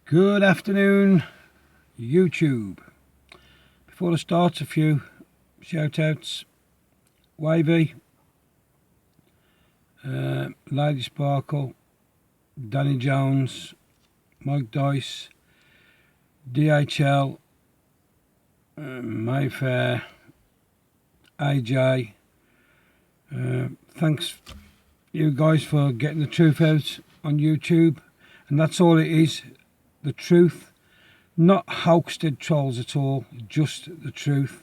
Good afternoon, YouTube. Before I start, a few shout outs. Wavy, Lady Sparkle, Danny Jones, Mike Dice, DHL, Mayfair, AJ. Thanks you guys for getting the truth out on YouTube, and that's all it is, the truth, not hoaxed trolls at all, just the truth.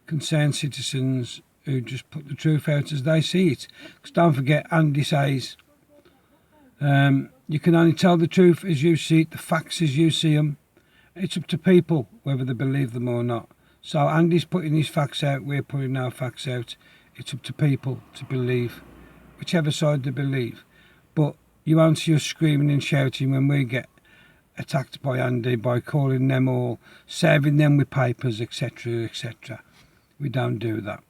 Concerned citizens who just put the truth out as they see it. Because don't forget, Andy says you can only tell the truth as you see it, the facts as you see them. It's up to people whether they believe them or not. So Andy's putting his facts out, we're putting our facts out. It's up to people to believe whichever side they believe. But you won't see us screaming and shouting when we get attacked by Andy, by calling them all, serving them with papers, etc, etc. We don't do that.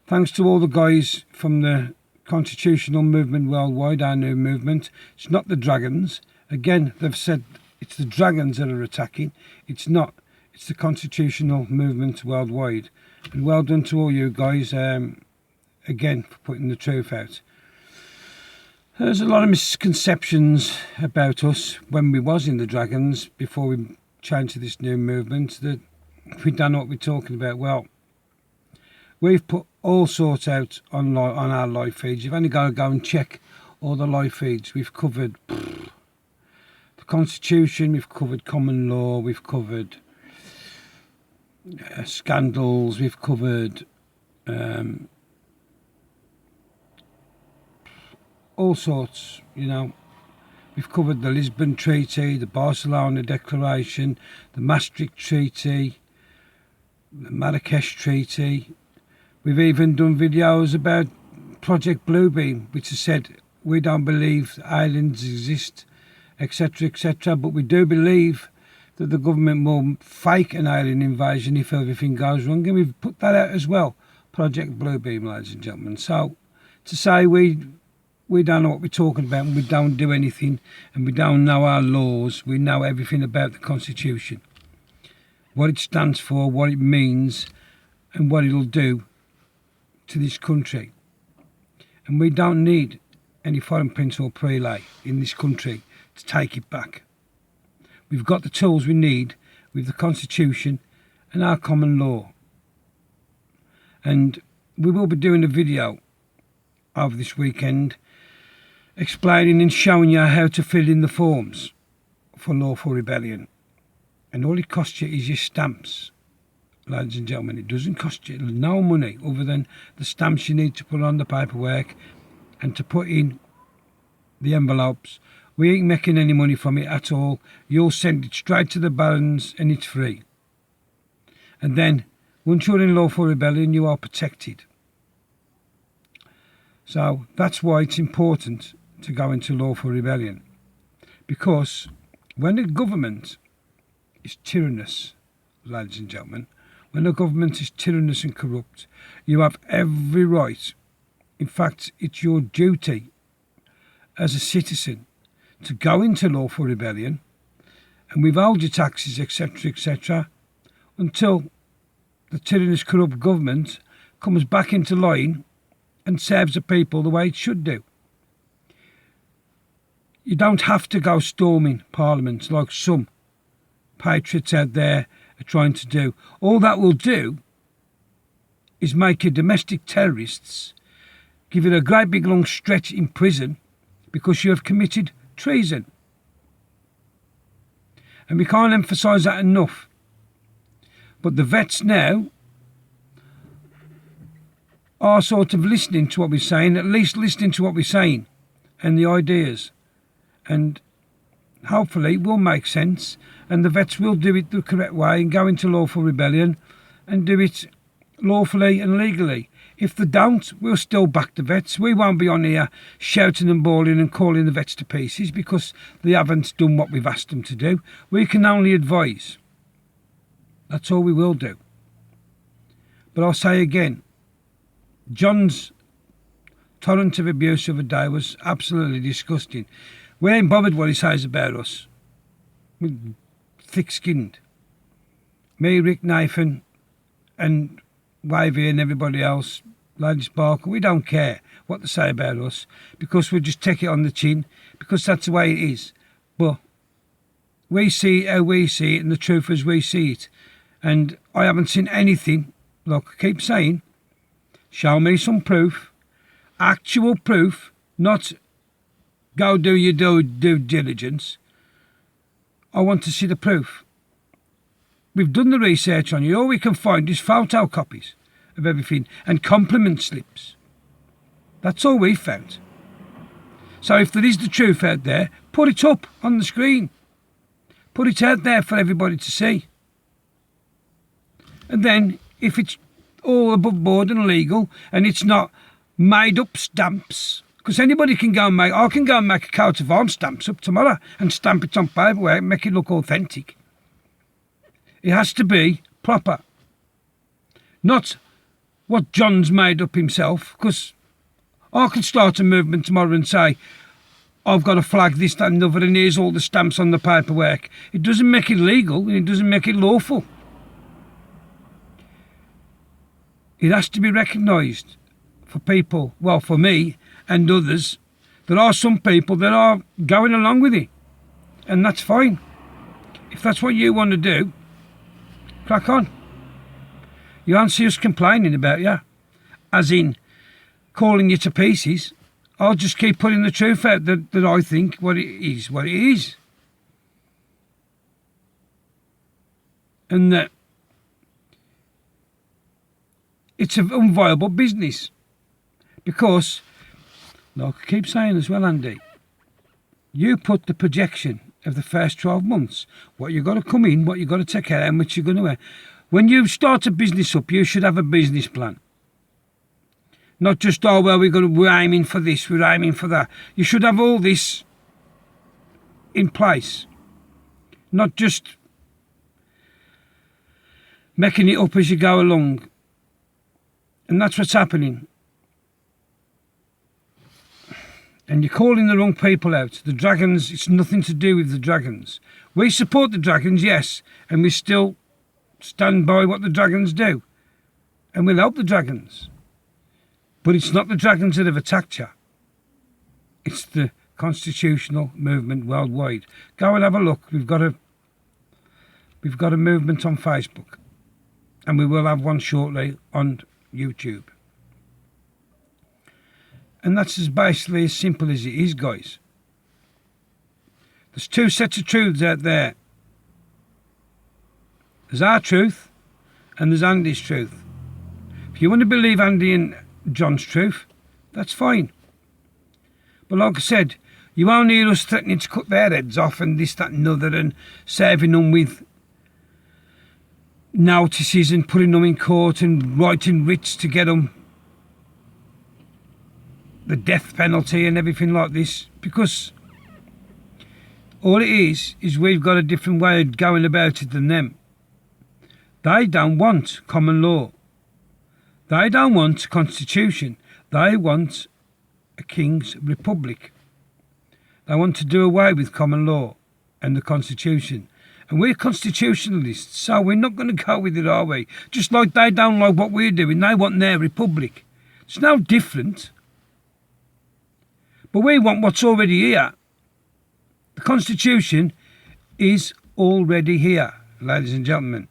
Thanks to all the guys from the constitutional movement worldwide, our new movement. It's not the dragons. Again, they've said it's the dragons that are attacking. It's not. It's the constitutional movement worldwide. And well done to all you guys, again, for putting the truth out. There's a lot of misconceptions about us when we was in the dragons before we changed to this new movement, that we don't know what we're talking about. Well, we've put all sorts out on our live feeds. You've only got to go and check all the live feeds. We've covered the Constitution, we've covered common law, we've covered scandals, we've covered all sorts, you know. We've covered the Lisbon Treaty, the Barcelona Declaration, the Maastricht Treaty, the Marrakesh Treaty. We've even done videos about Project Bluebeam, which has said we don't believe aliens exist, etc, etc, but we do believe that the government will fake an alien invasion if everything goes wrong, and we've put that out as well, Project Bluebeam, ladies and gentlemen. So to say we don't know what we're talking about and we don't do anything and we don't know our laws, we know everything about the Constitution, what it stands for, what it means and what it'll do to this country. And we don't need any foreign prince or prelate in this country to take it back. We've got the tools we need with the Constitution and our common law. And we will be doing a video over this weekend explaining and showing you how to fill in the forms for Lawful Rebellion. And all it costs you is your stamps, ladies and gentlemen. It doesn't cost you no money other than the stamps you need to put on the paperwork and to put in the envelopes. We ain't making any money from it at all. You'll send it straight to the barons and it's free. And then once you're in Lawful Rebellion, you are protected. So that's why it's important to go into Lawful Rebellion, because when the government is tyrannous, ladies and gentlemen, when the government is tyrannous and corrupt, you have every right, in fact it's your duty as a citizen, to go into Lawful Rebellion and withhold your taxes, etc, etc, until the tyrannous corrupt government comes back into line and serves the people the way it should do. You don't have to go storming Parliament like some patriots out there are trying to do. All that will do is make you domestic terrorists, give it a great big long stretch in prison because you have committed treason. And we can't emphasise that enough. But the vets now are sort of listening to what we're saying, at least listening to what we're saying and the ideas. And hopefully it will make sense and the vets will do it the correct way and go into Lawful Rebellion and do it lawfully and legally. If they don't, we'll still back the vets. We won't be on here shouting and bawling and calling the vets to pieces because they haven't done what we've asked them to do. We can only advise. That's all we will do. But I'll say again, John's torrent of abuse of a day was absolutely disgusting. We ain't bothered what he says about us. thick-skinned. Me, Rick, Nathan and Wavy and everybody else, Lady Sparkle, we don't care what they say about us because we just take it on the chin because that's the way it is. But we see it how we see it and the truth as we see it. And I haven't seen anything, like I keep saying, show me some proof, actual proof, not go do your due diligence. I want to see the proof. We've done the research on you. All we can find is photocopies of everything and compliment slips. That's all we found. So if there is the truth out there, put it up on the screen. Put it out there for everybody to see. And then if it's all above board and legal and it's not made up stamps, because anybody can go and I can go and make a coat of arms stamps up tomorrow and stamp it on paperwork, make it look authentic. It has to be proper. Not what John's made up himself, because I could start a movement tomorrow and say, I've got a flag, this, that and other, and here's all the stamps on the paperwork. It doesn't make it legal and it doesn't make it lawful. It has to be recognised for people, well, for me and others. There are some people that are going along with it, and that's fine. If that's what you want to do, crack on. You won't see us complaining about you, as in calling you to pieces. I'll just keep putting the truth out that I think what it is. And that it's an unviable business. Because, like I keep saying as well, Andy, you put the projection of the first 12 months, what you've got to come in, what you've got to take out, how much you're going to earn. When you start a business up, you should have a business plan. Not just, oh, well, we're aiming for this, we're aiming for that. You should have all this in place. Not just making it up as you go along. And that's what's happening. And you're calling the wrong people out. The Dragons, it's nothing to do with the Dragons. We support the Dragons, yes, and we still stand by what the Dragons do. And we'll help the Dragons. But it's not the Dragons that have attacked you. It's the constitutional movement worldwide. Go and have a look. We've got a movement on Facebook. And we will have one shortly on YouTube. And that's basically as simple as it is, guys. There's two sets of truths out there. There's our truth and there's Andy's truth. If you want to believe Andy and John's truth, that's fine. But like I said, you won't hear us threatening to cut their heads off and this, that and other and serving them with notices and putting them in court and writing writs to get them the death penalty and everything like this, because all it is we've got a different way of going about it than them. They don't want common law. They don't want a constitution. They want a king's republic. They want to do away with common law and the constitution. And we're constitutionalists, so we're not going to go with it, are we? Just like they don't like what we're doing. They want their republic. It's no different. But we want what's already here. The Constitution is already here, ladies and gentlemen.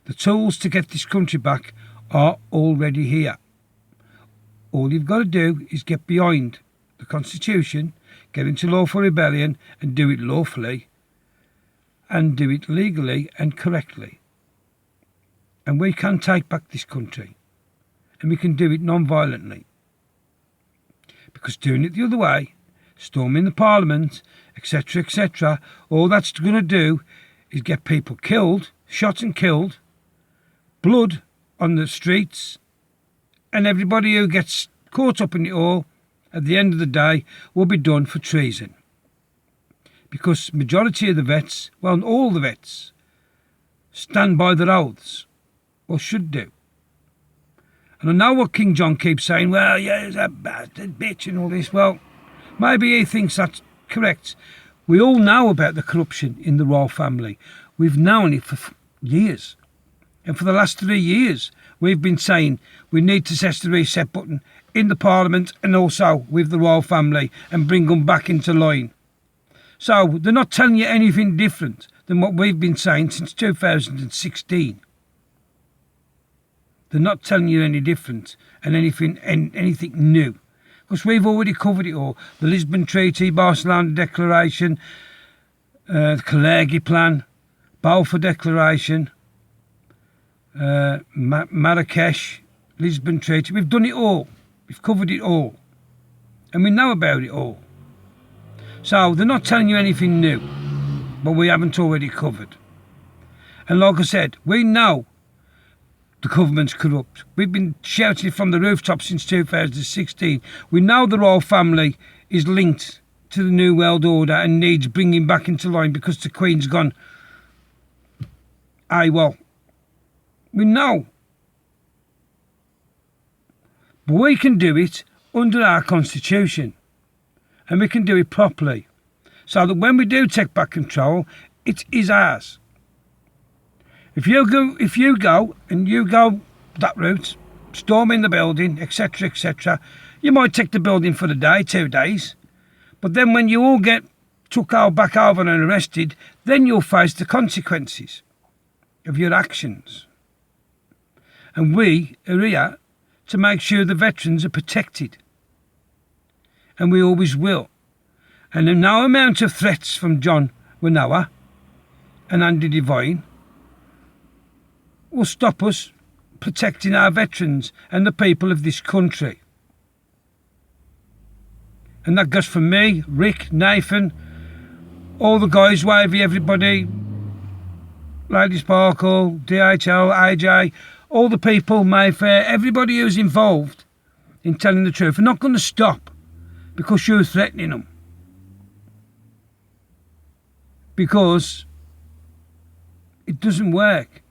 The tools to get this country back are already here. All you've got to do is get behind the Constitution, get into Lawful Rebellion and do it lawfully and do it legally and correctly. And we can take back this country and we can do it non-violently. Because doing it the other way, storming the Parliament, etc., all that's going to do is get people killed, shot and killed, blood on the streets, and everybody who gets caught up in it all, at the end of the day, will be done for treason. Because majority of the vets, well, all the vets, stand by their oaths, or should do. And I know what King John keeps saying, well, yeah, he's a bastard bitch and all this. Well, maybe he thinks that's correct. We all know about the corruption in the royal family. We've known it for years. And for the last 3 years, we've been saying we need to test the reset button in the Parliament and also with the royal family and bring them back into line. So they're not telling you anything different than what we've been saying since 2016. They're not telling you any different and anything new. Because we've already covered it all. The Lisbon Treaty, Barcelona Declaration, the Kalergi Plan, Balfour Declaration, Marrakesh, Lisbon Treaty. We've done it all. We've covered it all. And we know about it all. So they're not telling you anything new, but we haven't already covered. And like I said, we know the government's corrupt. We've been shouting it from the rooftop since 2016. We know the royal family is linked to the New World Order and needs bringing back into line because the Queen's gone AWOL. We know. But we can do it under our constitution. And we can do it properly. So that when we do take back control, it is ours. If you go that route, storming the building, etc., etc., you might take the building for a day, 2 days. But then when you all get took out back over and arrested, then you'll face the consequences of your actions. And we are here to make sure the veterans are protected. And we always will. And no amount of threats from John Winoa and Andy Devine will stop us protecting our veterans and the people of this country. And that goes for me, Rick, Nathan, all the guys, Wavy, everybody, Lady Sparkle, DHL, AJ, all the people, Mayfair, everybody who's involved in telling the truth. We're not going to stop because you're threatening them. Because it doesn't work.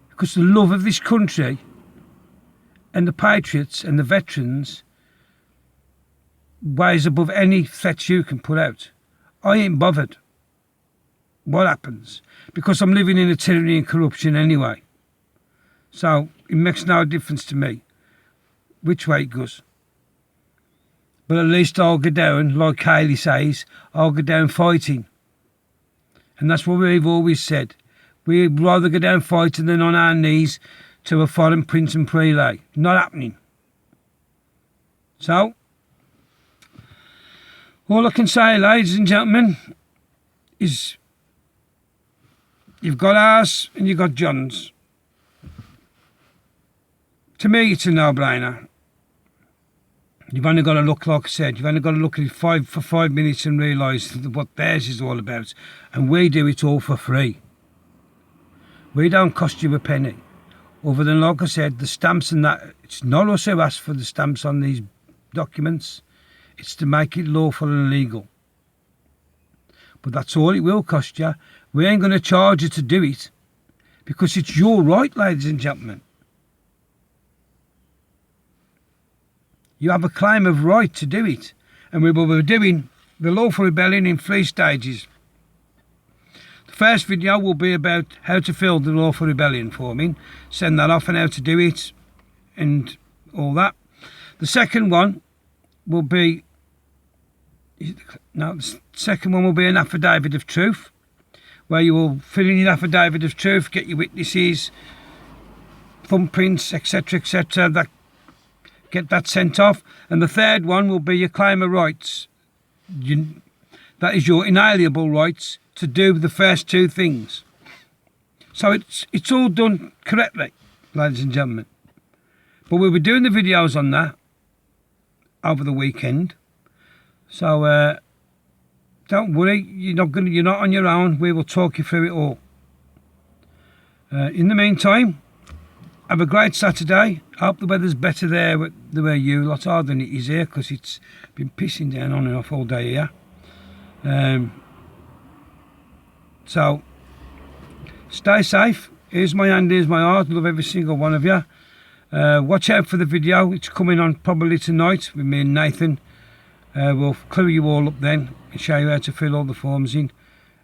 Because the love of this country and the patriots and the veterans weighs above any threats you can put out. I ain't bothered what happens because I'm living in a tyranny and corruption anyway. So it makes no difference to me which way it goes. But at least I'll go down, like Kaylee says, I'll go down fighting. And that's what we've always said. We'd rather go down fighting than on our knees to a foreign prince and prelate. Not happening. So, all I can say, ladies and gentlemen, is you've got ours and you've got John's. To me, it's a no-brainer. You've only got to look, like I said, you've only got to look at it for 5 minutes and realise what theirs is all about. And we do it all for free. We don't cost you a penny. Other than, like I said, the stamps and that. It's not us who ask for the stamps on these documents. It's to make it lawful and legal. But that's all it will cost you. We ain't going to charge you to do it. Because it's your right, ladies and gentlemen. You have a claim of right to do it. And we will be doing the Lawful Rebellion in 3 stages. The first video will be about how to fill the Lawful Rebellion forming. Send that off and how to do it and all that. The second one will be... No, the second one will be an affidavit of truth. Where you will fill in your affidavit of truth, get your witnesses, thumbprints, etc., etc., get that sent off. And the third one will be your claim of rights. That is your inalienable rights to do the first 2 things. So it's all done correctly, ladies and gentlemen. But we'll be doing the videos on that over the weekend. So don't worry, you're not on your own. We will talk you through it all. In the meantime, have a great Saturday. I hope the weather's better there the way you lot are than it is here, because it's been pissing down on and off all day here. So stay safe. Here's my hand, here's my heart. Love every single one of you. Watch out for the video. It's coming on probably tonight with me and Nathan. We'll clue you all up then and show you how to fill all the forms in.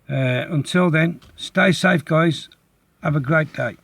Until then, stay safe, guys. Have a great day.